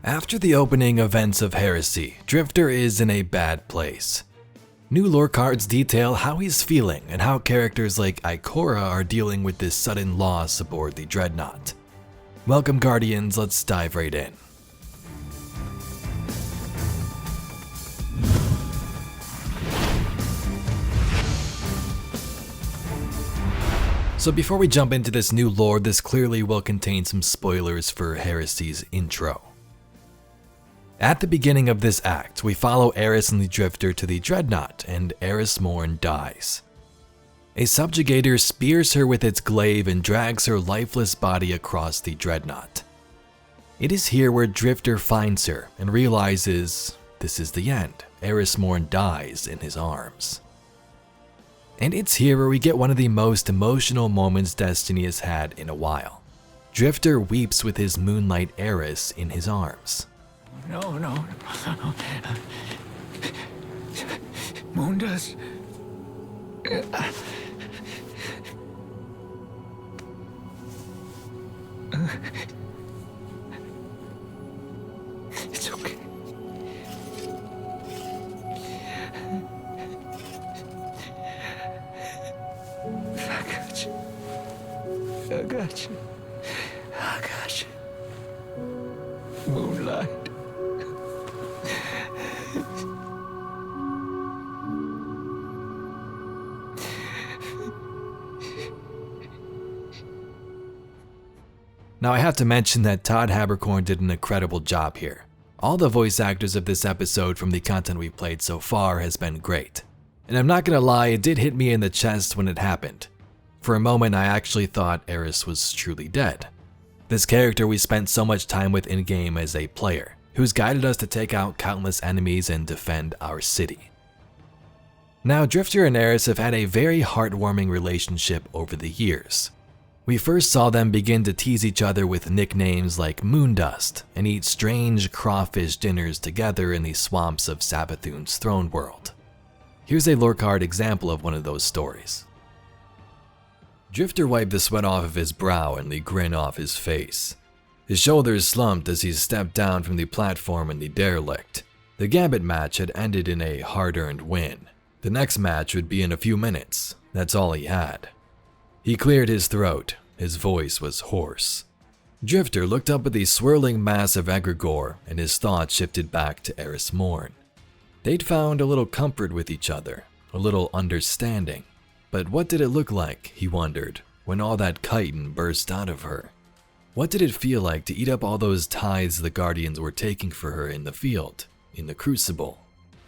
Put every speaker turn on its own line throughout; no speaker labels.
After the opening events of Heresy, Drifter is in a bad place. New lore cards detail how he's feeling and how characters like Ikora are dealing with this sudden loss aboard the Dreadnaught. Welcome Guardians, let's dive right in. So before we jump into this new lore, this clearly will contain some spoilers for Heresy's intro. At the beginning of this act, we follow Eris and the Drifter to the Dreadnaught, and Eris Morn dies. A subjugator spears her with its glaive and drags her lifeless body across the Dreadnaught. It is here where Drifter finds her and realizes this is the end. Eris Morn dies in his arms. And it's here where we get one of the most emotional moments Destiny has had in a while. Drifter weeps with his moonlight Eris in his arms.
No. Mundus. It's okay. I got you. Moonlight.
Now I have to mention that Todd Haberkorn did an incredible job here. All the voice actors of this episode from the content we've played so far has been great. And I'm not gonna lie, it did hit me in the chest when it happened. For a moment I actually thought Eris was truly dead. This character we spent so much time with in-game as a player, who's guided us to take out countless enemies and defend our city. Now Drifter and Eris have had a very heartwarming relationship over the years. We first saw them begin to tease each other with nicknames like Moondust and eat strange crawfish dinners together in the swamps of Savathun's throne world. Here's a lore card example of one of those stories. Drifter wiped the sweat off of his brow and the grin off his face. His shoulders slumped as he stepped down from the platform in the derelict. The Gambit match had ended in a hard-earned win. The next match would be in a few minutes. That's all he had. He cleared his throat. His voice was hoarse. Drifter looked up at the swirling mass of egregore, and his thoughts shifted back to Eris Morn. They'd found a little comfort with each other, a little understanding. But what did it look like, he wondered, when all that chitin burst out of her? What did it feel like to eat up all those tithes the Guardians were taking for her in the field, in the Crucible,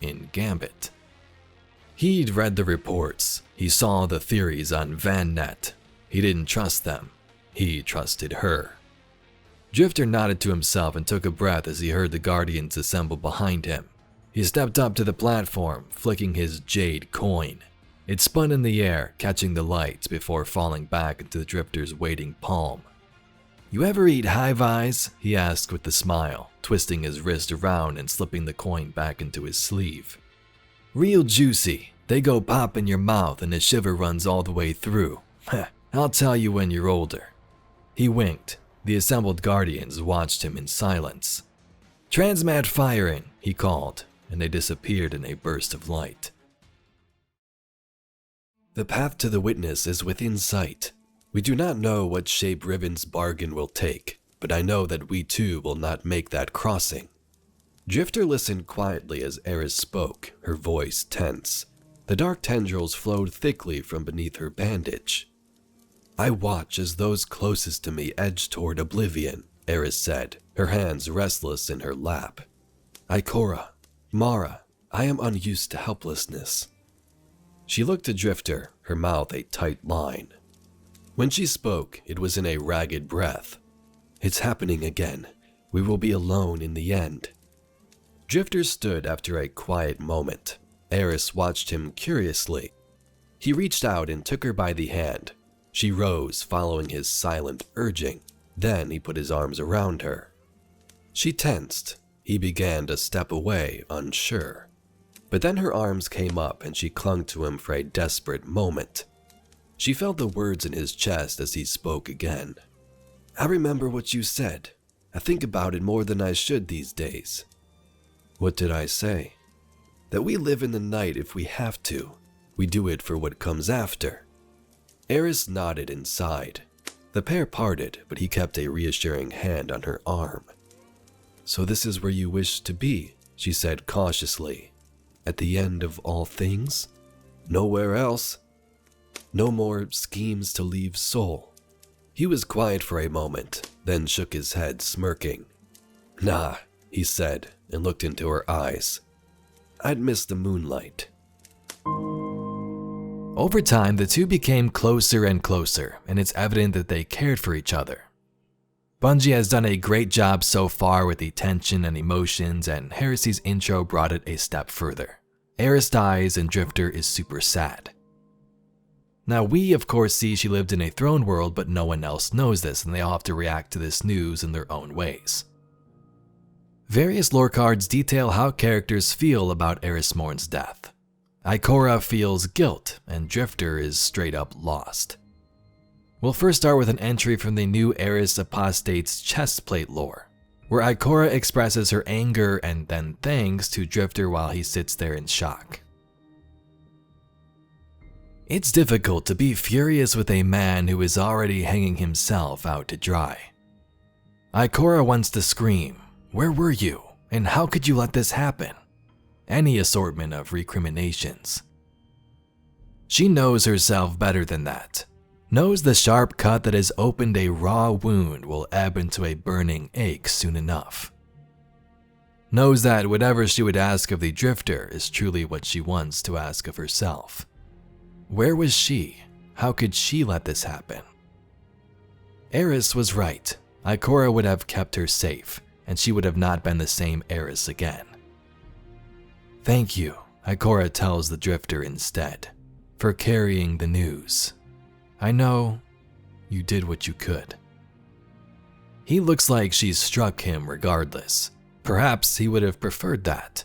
in Gambit? He'd read the reports. He saw the theories on VanNet. He didn't trust them. He trusted her. Drifter nodded to himself and took a breath as he heard the Guardians assemble behind him. He stepped up to the platform, flicking his jade coin. It spun in the air, catching the lights before falling back into the Drifter's waiting palm. "You ever eat hive eyes?" he asked with a smile, twisting his wrist around and slipping the coin back into his sleeve. "Real juicy. They go pop in your mouth and a shiver runs all the way through. I'll tell you when you're older." He winked. The assembled Guardians watched him in silence. "Transmat firing," he called, and they disappeared in a burst of light. The path to the witness is within sight. We do not know what shape Riven's bargain will take, but I know that we too will not make that crossing. Drifter listened quietly as Eris spoke, her voice tense. The dark tendrils flowed thickly from beneath her bandage. "I watch as those closest to me edge toward oblivion," Eris said, her hands restless in her lap. "Ikora, Mara, I am unused to helplessness." She looked to Drifter, her mouth a tight line. When she spoke, it was in a ragged breath. "It's happening again. We will be alone in the end." Drifter stood after a quiet moment. Eris watched him curiously. He reached out and took her by the hand. She rose, following his silent urging. Then he put his arms around her. She tensed. He began to step away, unsure. But then her arms came up and she clung to him for a desperate moment. She felt the words in his chest as he spoke again. "I remember what you said.
I think about it more than I should these days. What did I say? That we live in the night if we have to. We do it for what comes after. Eris nodded and sighed. The pair parted, but he kept a reassuring hand on her arm. So this is where you wish to be, she said cautiously. At the end of all things? Nowhere else? No more schemes to leave Seoul. He was quiet for a moment, then shook his head, smirking. Nah, he said, and looked into her eyes. I'd miss the moonlight.
Over time, the two became closer and closer, and it's evident that they cared for each other. Bungie has done a great job so far with the tension and emotions, and Heresy's intro brought it a step further. Eris dies and Drifter is super sad. Now we of course see she lived in a throne world, but no one else knows this, and they all have to react to this news in their own ways. Various lore cards detail how characters feel about Eris Morn's death. Ikora feels guilt, and Drifter is straight up lost. We'll first start with an entry from the new Eris Apostate's chestplate lore, where Ikora expresses her anger and then thanks to Drifter while he sits there in shock. It's difficult to be furious with a man who is already hanging himself out to dry. Ikora wants to scream, "Where were you? And how could you let this happen?" Any assortment of recriminations. She knows herself better than that. Knows the sharp cut that has opened a raw wound will ebb into a burning ache soon enough. Knows that whatever she would ask of the Drifter is truly what she wants to ask of herself. Where was she? How could she let this happen? Eris was right. Ikora would have kept her safe, and she would have not been the same Eris again. Thank you, Ikora tells the Drifter instead, for carrying the news. I know you did what you could. He looks like she's struck him regardless. Perhaps he would have preferred that.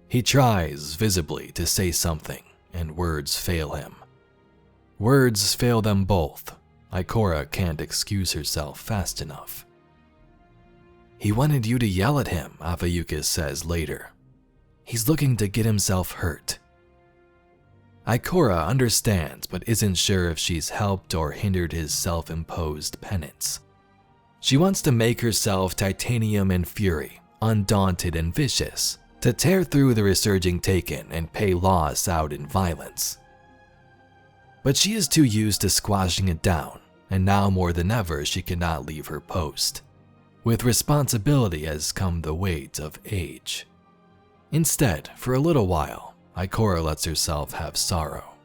He tries, visibly, to say something, and words fail him. Words fail them both. Ikora can't excuse herself fast enough. He wanted you to yell at him, Afayuka says later. He's looking to get himself hurt. Ikora understands but isn't sure if she's helped or hindered his self-imposed penance. She wants to make herself titanium and fury, undaunted and vicious, to tear through the resurging Taken and pay loss out in violence. But she is too used to squashing it down, and now more than ever she cannot leave her post. With responsibility has come the weight of age. Instead, for a little while, Ikora lets herself have sorrow.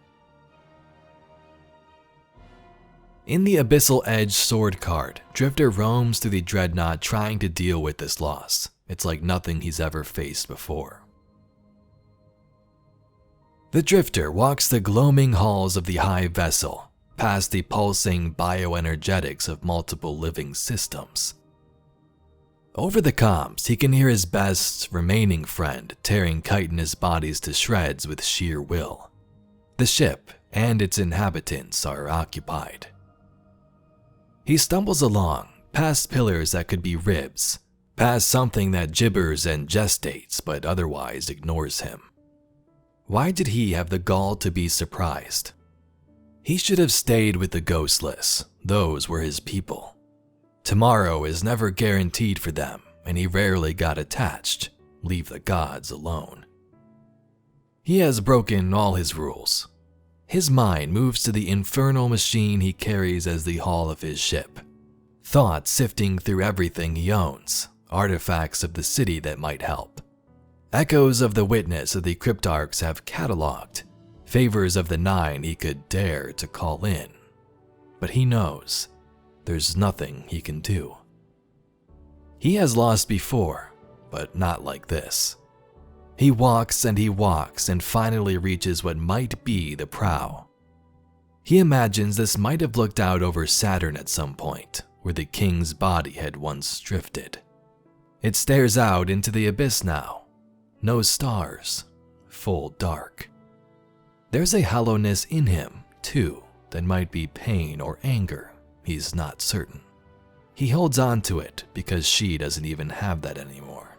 In the Abyssal Edge sword card, Drifter roams through the Dreadnaught trying to deal with this loss. It's like nothing he's ever faced before. The Drifter walks the gloaming halls of the High Vessel, past the pulsing bioenergetics of multiple living systems. Over the comms, he can hear his best remaining friend tearing chitinous bodies to shreds with sheer will. The ship and its inhabitants are occupied. He stumbles along, past pillars that could be ribs, past something that gibbers and gestates but otherwise ignores him. Why did he have the gall to be surprised? He should have stayed with the ghostless. Those were his people. Tomorrow is never guaranteed for them, and he rarely got attached. Leave the gods alone. He has broken all his rules. His mind moves to the infernal machine he carries as the hull of his ship. Thoughts sifting through everything he owns, artifacts of the city that might help. Echoes of the witness that the cryptarchs have cataloged, favors of the Nine he could dare to call in. But he knows there's nothing he can do. He has lost before, but not like this. He walks and finally reaches what might be the prow. He imagines this might have looked out over Saturn at some point, where the king's body had once drifted. It stares out into the abyss now. No stars, full dark. There's a hollowness in him, too, that might be pain or anger. He's not certain. he holds on to it because she doesn't even have that anymore.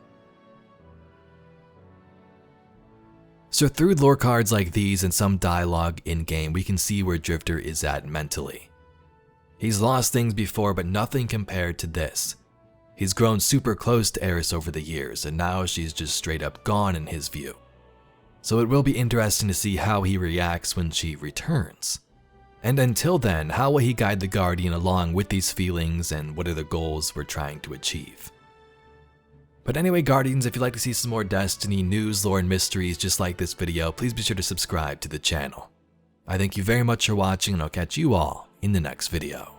So through lore cards like these and some dialogue in-game, we can see where Drifter is at mentally. He's lost things before, but nothing compared to this. He's grown super close to Eris over the years, and now she's just straight up gone in his view. So it will be interesting to see how he reacts when she returns. And until then, how will he guide the Guardian along with these feelings, and what are the goals we're trying to achieve? But anyway, Guardians, if you'd like to see some more Destiny news, lore, and mysteries just like this video, please be sure to subscribe to the channel. I thank you very much for watching, and I'll catch you all in the next video.